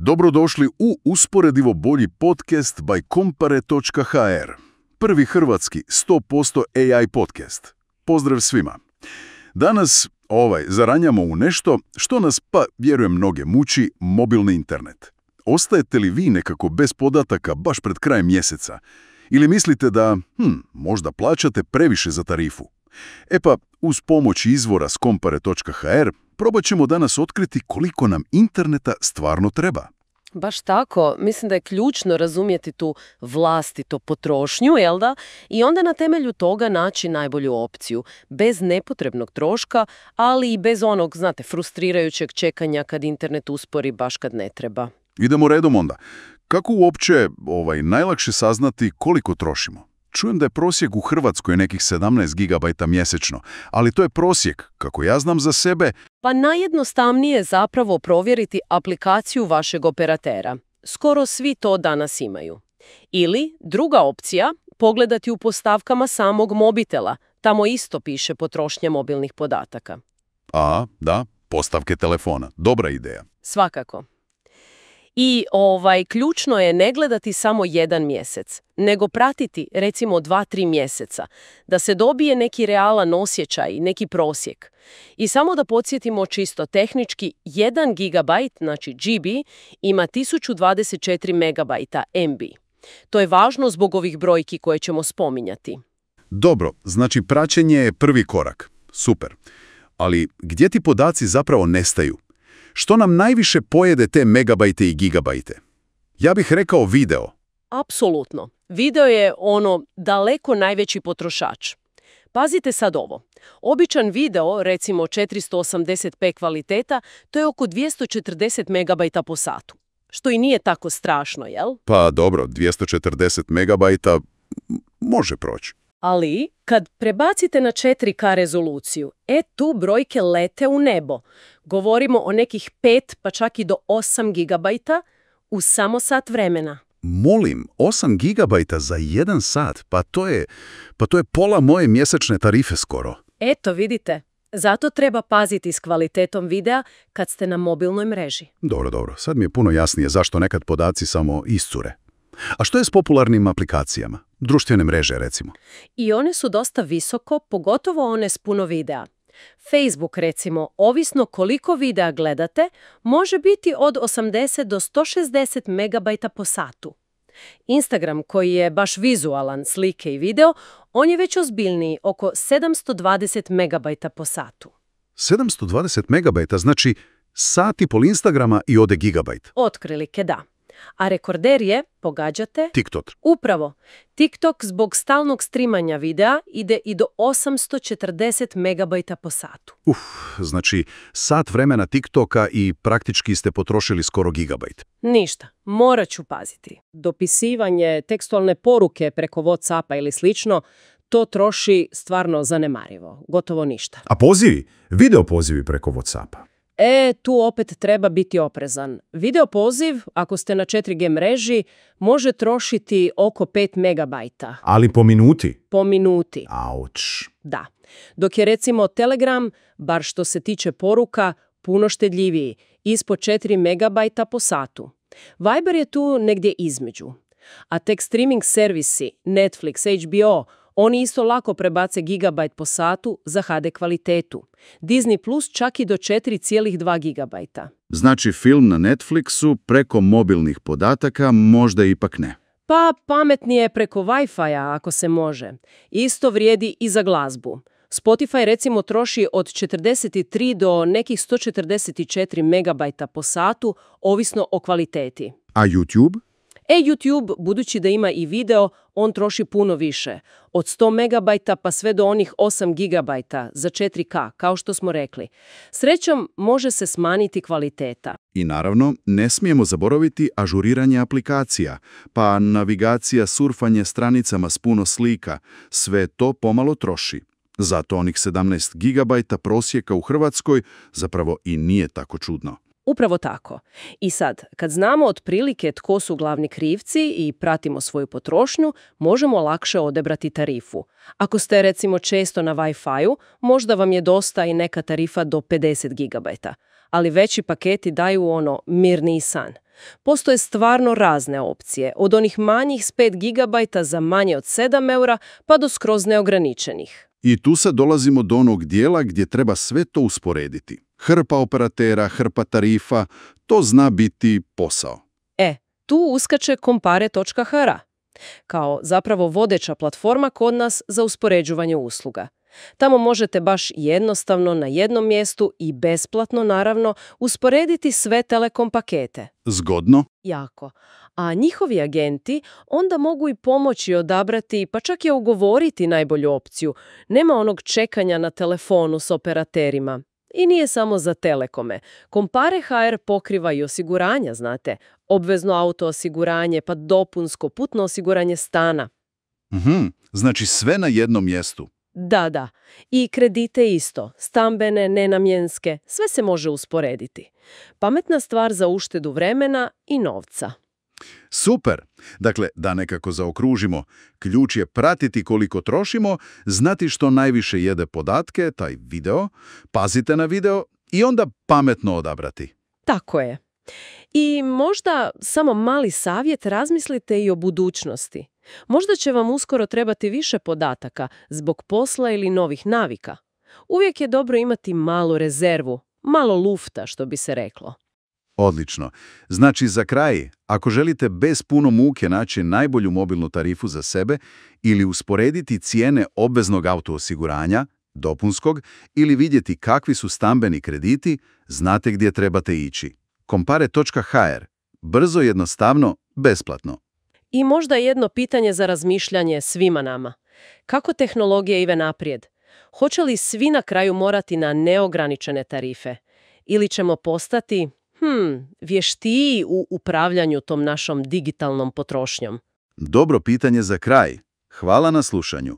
Dobrodošli u usporedivo bolji podcast by Kompare.hr. Prvi hrvatski 100% AI podcast. Pozdrav svima. Danas zaranjamo u nešto što nas, pa vjerujem mnoge, muči, mobilni internet. Ostajete li vi nekako bez podataka baš pred krajem mjeseca? Ili mislite da, možda plaćate previše za tarifu? E pa, uz pomoć izvora s Kompare.hr probat ćemo danas otkriti koliko nam interneta stvarno treba. Baš tako. Mislim da je ključno razumjeti tu vlastitu potrošnju, jel da? I onda na temelju toga naći najbolju opciju. Bez nepotrebnog troška, ali i bez onog, frustrirajućeg čekanja kad internet uspori baš kad ne treba. Idemo redom onda. Kako uopće najlakše saznati koliko trošimo? Čujem da je prosjek u Hrvatskoj nekih 17 gigabajta mjesečno, ali to je prosjek, kako ja znam za sebe. Pa najjednostavnije je zapravo provjeriti aplikaciju vašeg operatera. Skoro svi to danas imaju. Ili, druga opcija, pogledati u postavkama samog mobitela. Tamo isto piše potrošnja mobilnih podataka. Da, postavke telefona. Dobra ideja. Svakako. I ključno je ne gledati samo jedan mjesec, nego pratiti recimo 2-3 mjeseca, da se dobije neki realan osjećaj, neki prosjek. I samo da podsjetimo čisto tehnički, 1 gigabajt, znači GB, ima 1024 megabajta MB. To je važno zbog ovih brojki koje ćemo spominjati. Dobro, znači praćenje je prvi korak. Super. Ali gdje ti podaci zapravo nestaju? Što nam najviše pojede te megabajte i gigabajte? Ja bih rekao video. Apsolutno. Video je daleko najveći potrošač. Pazite sad ovo. Običan video, recimo 480p kvaliteta, to je oko 240 megabajta po satu. Što i nije tako strašno, jel? Pa dobro, 240 megabajta može proći. Ali, kad prebacite na 4K rezoluciju, tu brojke lete u nebo. Govorimo o nekih 5, pa čak i do 8 gigabajta u samo sat vremena. Molim, 8 gigabajta za 1 sat? Pa to je pola moje mjesečne tarife skoro. Eto, vidite. Zato treba paziti s kvalitetom videa kad ste na mobilnoj mreži. Dobro. Sad mi je puno jasnije zašto nekad podaci samo iscure. A što je s popularnim aplikacijama? Društvene mreže, recimo. I one su dosta visoko, pogotovo one s puno videa. Facebook, recimo, ovisno koliko videa gledate, može biti od 80 do 160 megabajta po satu. Instagram, koji je baš vizualan, slike i video, on je već ozbiljniji, oko 720 megabajta po satu. 720 megabajta, znači sat i pol Instagrama i ode gigabajt. Otprilike da. A rekorder je, pogađate? TikTok. Upravo. TikTok zbog stalnog streamanja videa ide i do 840 megabajta po satu. Znači sat vremena TikToka i praktički ste potrošili skoro gigabajt. Ništa. Morat ću paziti. Dopisivanje tekstualne poruke preko WhatsAppa ili slično, to troši stvarno zanemarivo. Gotovo ništa. A pozivi? Video pozivi preko WhatsAppa? Tu opet treba biti oprezan. Video poziv, ako ste na 4G mreži, može trošiti oko 5 megabajta. Ali po minuti? Po minuti. Auč. Da. Dok je recimo Telegram, bar što se tiče poruka, puno štedljiviji, ispod 4 megabajta po satu. Viber je tu negdje između. A tek streaming servisi, Netflix, HBO, oni isto lako prebace gigabajt po satu za HD kvalitetu. Disney Plus čak i do 4,2 gigabajta. Znači film na Netflixu preko mobilnih podataka možda ipak ne. Pa pametnije je preko Wi-Fi-a ako se može. Isto vrijedi i za glazbu. Spotify recimo troši od 43 do nekih 144 megabajta po satu, ovisno o kvaliteti. A YouTube? YouTube, budući da ima i video, on troši puno više. Od 100 megabajta pa sve do onih 8 gigabajta za 4K, kao što smo rekli. Srećom, može se smanjiti kvaliteta. I naravno, ne smijemo zaboraviti ažuriranje aplikacija, pa navigacija, surfanje stranicama s puno slika, sve to pomalo troši. Zato onih 17 gigabajta prosjeka u Hrvatskoj zapravo i nije tako čudno. Upravo tako. I sad, kad znamo otprilike tko su glavni krivci i pratimo svoju potrošnju, možemo lakše odebrati tarifu. Ako ste recimo često na Wi-Fi-u, možda vam je dosta i neka tarifa do 50 gigabajta. ali veći paketi daju mirniji san. Postoje stvarno razne opcije, od onih manjih s 5 GB za manje od 7 eura pa do skroz neograničenih. I tu sad dolazimo do onog dijela gdje treba sve to usporediti. Hrpa operatera, hrpa tarifa, to zna biti posao. Tu uskače Compare.hr, kao zapravo vodeća platforma kod nas za uspoređivanje usluga. Tamo možete baš jednostavno na jednom mjestu i besplatno, naravno, usporediti sve telekom pakete. Zgodno? Jako. A njihovi agenti onda mogu i pomoći odabrati, pa čak i ugovoriti najbolju opciju. Nema onog čekanja na telefonu s operaterima. I nije samo za telekome. Compare.hr pokriva i osiguranja, znate. Obvezno auto osiguranje, pa dopunsko putno osiguranje stana. Znači sve na jednom mjestu. Da. I kredite isto. Stambene, nenamjenske. Sve se može usporediti. Pametna stvar za uštedu vremena i novca. Super! Dakle, da nekako zaokružimo, ključ je pratiti koliko trošimo, znati što najviše jede podatke, taj video, pazite na video i onda pametno odabrati. Tako je. I možda samo mali savjet, razmislite i o budućnosti. Možda će vam uskoro trebati više podataka zbog posla ili novih navika. Uvijek je dobro imati malu rezervu, malo lufta, što bi se reklo. Odlično. Znači, za kraj, ako želite bez puno muke naći najbolju mobilnu tarifu za sebe ili usporediti cijene obveznog autoosiguranja, dopunskog, ili vidjeti kakvi su stambeni krediti, znate gdje trebate ići. Compare.hr. Brzo, jednostavno, besplatno. I možda jedno pitanje za razmišljanje svima nama. Kako tehnologija ide naprijed? Hoće li svi na kraju morati na neograničene tarife? Ili ćemo postati vještiji u upravljanju tom našom digitalnom potrošnjom? Dobro pitanje za kraj. Hvala na slušanju.